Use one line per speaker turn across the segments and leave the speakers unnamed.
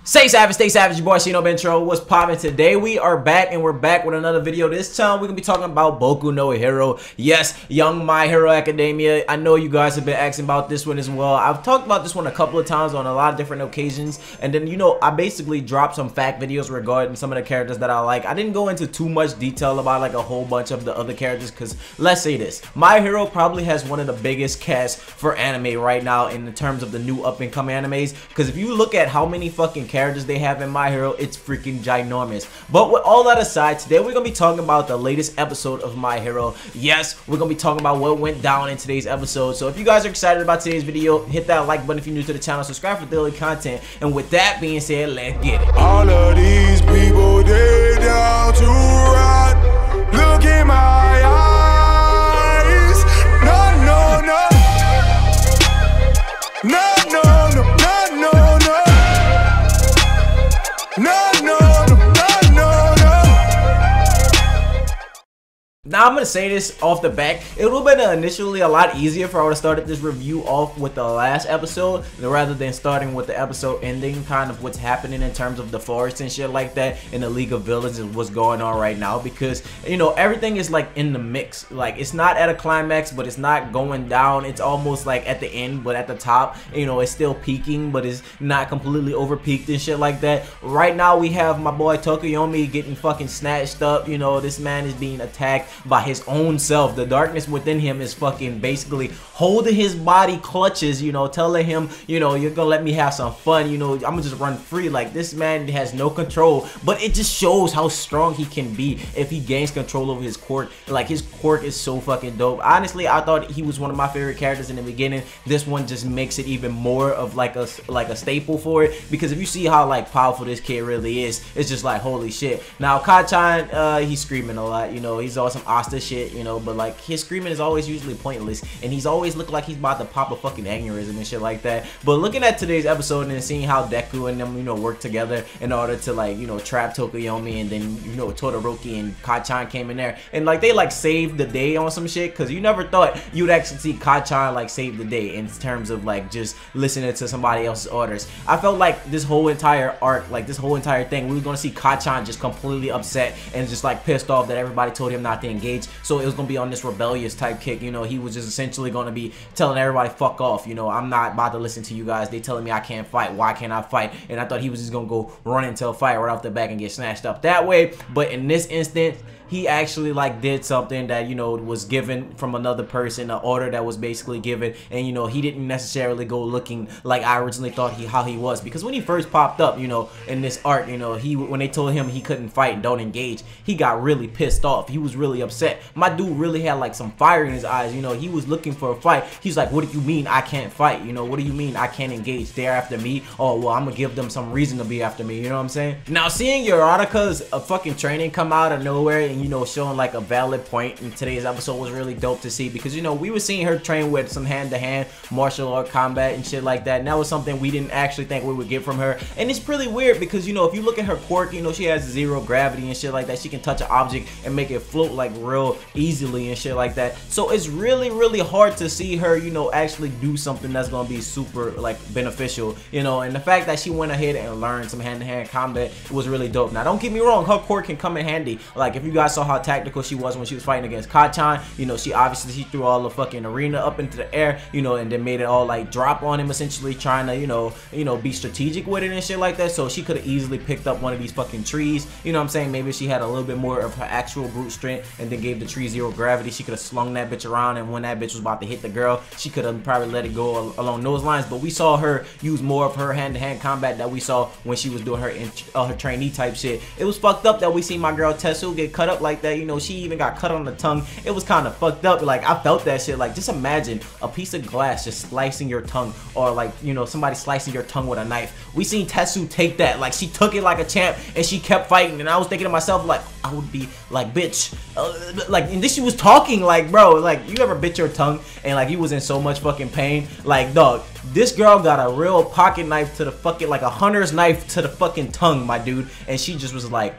Stay savage, your boy ShinoBeenTrill. What's poppin'? Today we are back, and we're back with another video. This time we're gonna be talking about Boku no Hero. Yes, Young My Hero Academia. I know you guys have been asking about this one as well. I've talked about this one a couple of times on a lot of different occasions, and then I basically dropped some fact videos regarding some of the characters that I like. I didn't go into too much detail about like a whole bunch of the other characters, because let's say this, My Hero probably has one of the biggest casts for anime right now in terms of the new up and coming animes, because if you look at how many fucking characters they have in My Hero, it's freaking ginormous. But with all that aside, today we're gonna be talking about the latest episode of My Hero. Yes, we're gonna be talking about what went down in today's episode. So if you guys are excited about today's video, hit that like button if you're new to the channel, subscribe for daily content, and with that being said, let's get it.
All of these people, they down to ride. Look in my eyes. No, no, no. No, no, no, no, no, no. No, no, no, no, no, no.
Now I'm gonna say this off the back, it would have been initially a lot easier if I would have started this review off with the last episode rather than starting with the episode ending, kind of what's happening in terms of the forest and shit like that in the League of Villains and what's going on right now, because everything is like in the mix. Like, it's not at a climax, but it's not going down. It's almost like at the end, but at the top, it's still peaking, but it's not completely over peaked and shit like that. Right now we have my boy Tokuyomi getting fucking snatched up. This man is being attacked by his own self. The darkness within him is fucking basically holding his body clutches, telling him, you're gonna let me have some fun, I'm gonna just run free. Like, this man has no control, but it just shows how strong he can be if he gains control over his quirk. Like, his quirk is so fucking dope. Honestly, I thought he was one of my favorite characters in the beginning. This one just makes it even more of like a staple for it, because if you see how like powerful this kid really is, it's just like, holy shit. Now Kachan, he's screaming a lot, he's on some Asta shit, but like his screaming is always usually pointless, and he's always look like he's about to pop a fucking aneurysm and shit like that. But looking at today's episode and seeing how Deku and them work together in order to like trap Tokuyomi, and then Todoroki and Kachan came in there and like they like saved the day on some shit, because you never thought you'd actually see Kachan like save the day in terms of like just listening to somebody else's orders. I felt like this whole entire arc, like this whole entire thing, we were gonna see Kachan just completely upset and just like pissed off that everybody told him not to engage. So it was gonna be on this rebellious type kick. He was just essentially gonna be telling everybody fuck off. I'm not about to listen to you guys. They telling me I can't fight. Why can't I fight? And I thought he was just gonna go run into a fight right off the back and get snatched up that way. But in this instance, he actually like did something that was given from another person, an order that was basically given, and he didn't necessarily go looking like I originally thought how he was, because when he first popped up in this arc, when they told him he couldn't fight and don't engage, he got really pissed off. He was really upset. My dude really had like some fire in his eyes. He was looking for a fight. He's like, what do you mean I can't fight? What do you mean I can't engage? They're after me. Oh well, I'm gonna give them some reason to be after me. You know what I'm saying? Now seeing Erotica's fucking training come out of nowhere and showing like a valid point in today's episode was really dope to see, because we were seeing her train with some hand-to-hand martial art combat and shit like that, and that was something we didn't actually think we would get from her. And it's pretty weird, because if you look at her quirk, she has zero gravity and shit like that. She can touch an object and make it float like real easily and shit like that. So it's really hard to see her actually do something that's gonna be super like beneficial, and the fact that she went ahead and learned some hand-to-hand combat was really dope. Now don't get me wrong, her quirk can come in handy. Like, if you guys saw how tactical she was when she was fighting against Kachan, she threw all the fucking arena up into the air, and then made it all like drop on him, essentially trying to be strategic with it and shit like that. So she could have easily picked up one of these fucking trees, what I'm saying? Maybe she had a little bit more of her actual brute strength and then gave the tree zero gravity. She could have slung that bitch around, and when that bitch was about to hit the girl, she could have probably let it go along those lines. But we saw her use more of her hand-to-hand combat that we saw when she was doing her trainee type shit. It was fucked up that we see my girl Tetsu get cut up like that. She even got cut on the tongue. It was kind of fucked up. Like, I felt that shit. Like, just imagine a piece of glass just slicing your tongue, or like somebody slicing your tongue with a knife. We seen Tetsu take that. Like, she took it like a champ, and she kept fighting. And I was thinking to myself, like, I would be like, bitch, like, and this she was talking like, bro, like, you ever bit your tongue and like you was in so much fucking pain? Like, dog, this girl got a real pocket knife to the fucking, like a hunter's knife to the fucking tongue, my dude, and she just was like,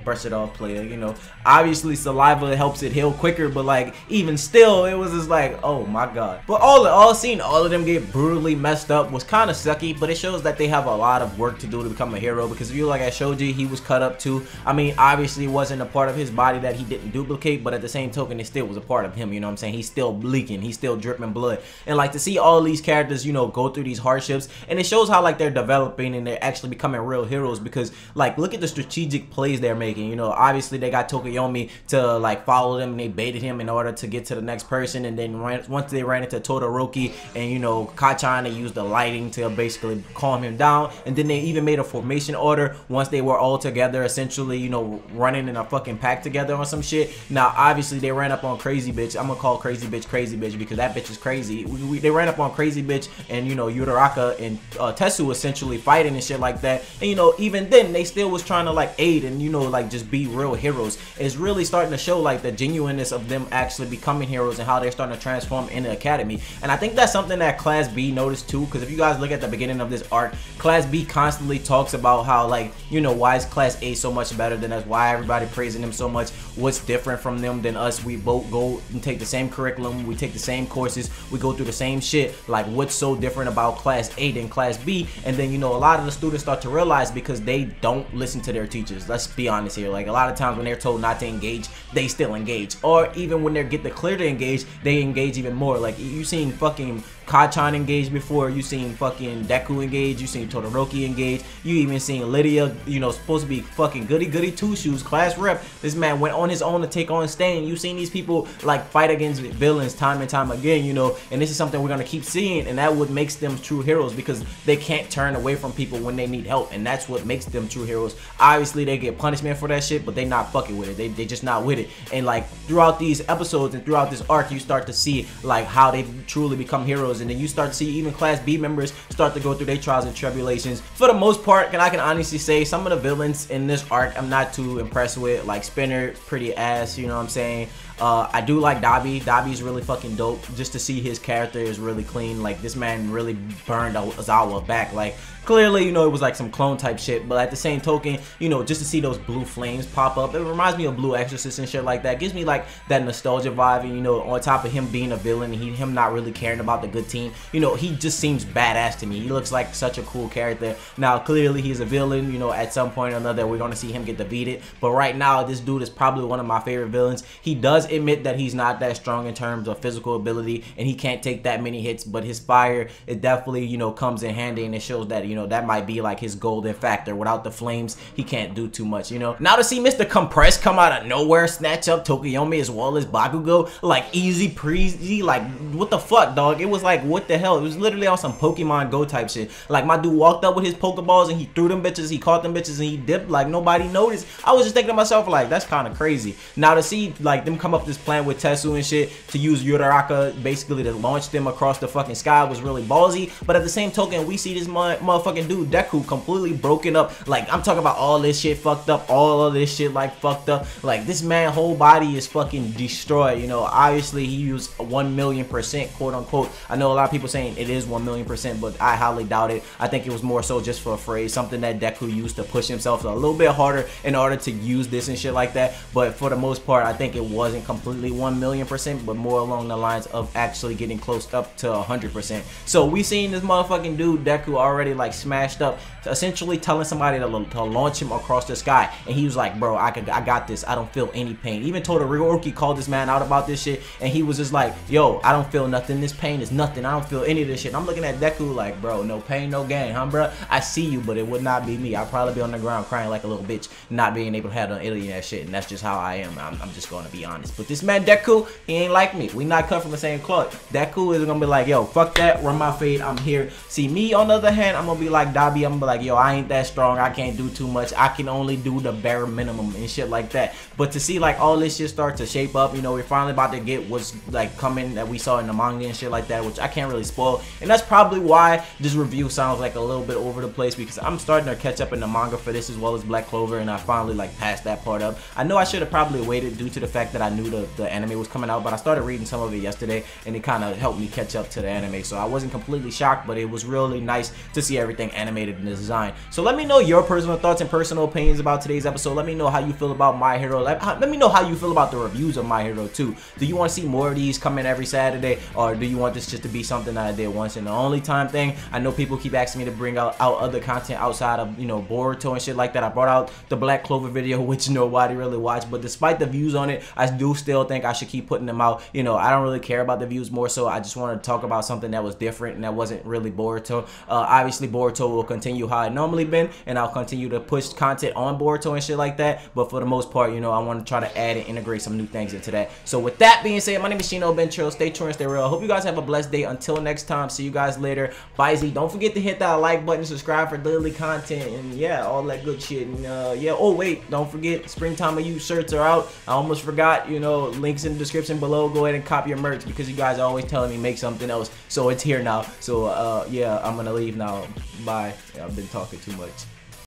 versatile player, you know. Obviously saliva helps it heal quicker, but like even still it was just like, oh my god. But all in all, seeing all of them get brutally messed up was kind of sucky, but it shows that they have a lot of work to do to become a hero, because if you look at Shoji, he was cut up too. I mean, obviously it wasn't a part of his body that he didn't duplicate, but at the same token it still was a part of him, you know what I'm saying? He's still bleeding, he's still dripping blood. And like to see all these characters, you know, go through these hardships, and it shows how like they're developing and they're actually becoming real heroes, because like look at the strategic plays they're making. You know, obviously they got Tokoyomi to like follow them, and they baited him in order to get to the next person, and then once they ran into Todoroki and, you know, Kachan, they used the lighting to basically calm him down, and then they even made a formation order once they were all together, essentially, you know, running in a fucking pack together on some shit. Now obviously they ran up on Crazy Bitch. I'm gonna call Crazy Bitch because that bitch is crazy. They ran up on Crazy Bitch and, you know, Uraraka and Tetsu essentially fighting and shit like that, and you know, even then they still was trying to like aid and, you know, like just be real heroes. It's really starting to show like the genuineness of them actually becoming heroes and how they're starting to transform in the academy. And I think that's something that Class B noticed too, because if you guys look at the beginning of this arc, Class B constantly talks about how, like, you know, why is Class A so much better than us, why everybody praising them so much, what's different from them than us. We both go and take the same curriculum, we take the same courses, we go through the same shit. Like, what's so different about Class A than Class B? And then, you know, a lot of the students start to realize, because they don't listen to their teachers. Let's be honest here. Like, a lot of times when they're told not to engage, they still engage. Or even when they get the clear to engage, they engage even more. Like, you seen fucking Kachan engage before, you seen fucking Deku engage, you seen Todoroki engage, you even seen Lydia, you know, supposed to be fucking goody two shoes, class rep. This man went on his own to take on Stain. You seen these people like fight against villains time and time again, you know, and this is something we're gonna keep seeing, and that what makes them true heroes, because they can't turn away from people when they need help, and that's what makes them true heroes. Obviously they get punishment for that shit, but they not fucking with it. They just not with it. And like throughout these episodes and throughout this arc, you start to see like how they truly become heroes, and then you start to see even Class B members start to go through their trials and tribulations. For the most part, and I can honestly say some of the villains in this arc I'm not too impressed with. Like Spinner, pretty ass, you know what I'm saying? I do like Dabi. Dabi's really fucking dope. Just to see his character is really clean. Like, this man really burned Ozawa back. Like, clearly, you know, it was like some clone type shit, but at the same token, you know, just to see those blue flames pop up, it reminds me of Blue Exorcist and shit like that. It gives me like that nostalgia vibe. And, you know, on top of him being a villain and him not really caring about the good team, you know, he just seems badass to me. He looks like such a cool character. Now, clearly he's a villain, you know, at some point or another we're gonna see him get defeated, but right now this dude is probably one of my favorite villains. He does admit that he's not that strong in terms of physical ability and he can't take that many hits, but his fire, it definitely, you know, comes in handy, and it shows that, you know, that might be like his golden factor. Without the flames, he can't do too much, you know. Now to see Mr. Compress come out of nowhere, snatch up Tokoyomi as well as Bakugo, like easy breezy, like what the fuck, dog? It was like, what the hell? It was literally on some Pokemon Go type shit. Like, my dude walked up with his Pokeballs and he threw them bitches, he caught them bitches, and he dipped like nobody noticed. I was just thinking to myself, like, that's kind of crazy. Now to see like them come up this plan with Tetsu and shit to use Uraraka basically to launch them across the fucking sky was really ballsy. But at the same token, we see this motherfucking dude Deku completely broken up. Like, I'm talking about all this shit fucked up, all of this shit like fucked up. Like, this man whole body is fucking destroyed, you know. Obviously he used 1,000,000%, quote unquote. I know a lot of people saying it is 1,000,000%, but I highly doubt it. I think it was more so just for a phrase, something that Deku used to push himself a little bit harder in order to use this and shit like that. But for the most part, I think it wasn't completely 1,000,000%, but more along the lines of actually getting close up to 100%. So we seen this motherfucking dude Deku already like smashed up, essentially telling somebody to launch him across the sky, and he was like, bro, I got this, I don't feel any pain. Even Todoroki called this man out about this shit, and he was just like, yo, I don't feel nothing, this pain is nothing, I don't feel any of this shit. And I'm looking at Deku like, bro, no pain, no gain, huh, bro? I see you, but it would not be me. I'd probably be on the ground crying like a little bitch, not being able to have an alien that shit, and that's just how I am. I'm just gonna be honest. But this man Deku, he ain't like me. We not cut from the same cloth. Deku is gonna be like, yo, fuck that, run my fade, I'm here. See me on the other hand, I'm gonna be like Dabi, I'm gonna be like, yo, I ain't that strong, I can't do too much, I can only do the bare minimum and shit like that. But to see like all this shit start to shape up, you know, we're finally about to get what's like coming that we saw in the manga and shit like that, which I can't really spoil, and that's probably why this review sounds like a little bit over the place, because I'm starting to catch up in the manga for this as well as Black Clover, and I finally like passed that part up. I know I should have probably waited due to the fact that I knew knew the anime was coming out, but I started reading some of it yesterday, and it kind of helped me catch up to the anime. So I wasn't completely shocked, but it was really nice to see everything animated and designed. So let me know your personal thoughts and personal opinions about today's episode. Let me know how you feel about My Hero. Let me know how you feel about the reviews of My Hero too. Do you want to see more of these coming every Saturday, or do you want this just to be something that I did once in the only time thing? I know people keep asking me to bring out other content outside of, you know, Boruto and shit like that. I brought out the Black Clover video, which nobody really watched, but despite the views on it, I do still think I should keep putting them out. You know, I don't really care about the views, more so I just wanted to talk about something that was different and that wasn't really Boruto. Obviously Boruto will continue how it normally been, and I'll continue to push content on Boruto and shit like that, but for the most part, you know, I want to try to add and integrate some new things into that. So with that being said, my name is ShinoBeenTrill. Stay true and stay real. I hope you guys have a blessed day. Until next time, see you guys later. Bye Z. Don't forget to hit that like button, subscribe for daily content, and yeah, all that good shit. And yeah, oh wait, don't forget, Springtime of You shirts are out. I almost forgot, you know, links in the description below. Go ahead and copy your merch, because you guys are always telling me make something else, so it's here now. So yeah, I'm gonna leave now. Bye. Yeah, I've been talking too much.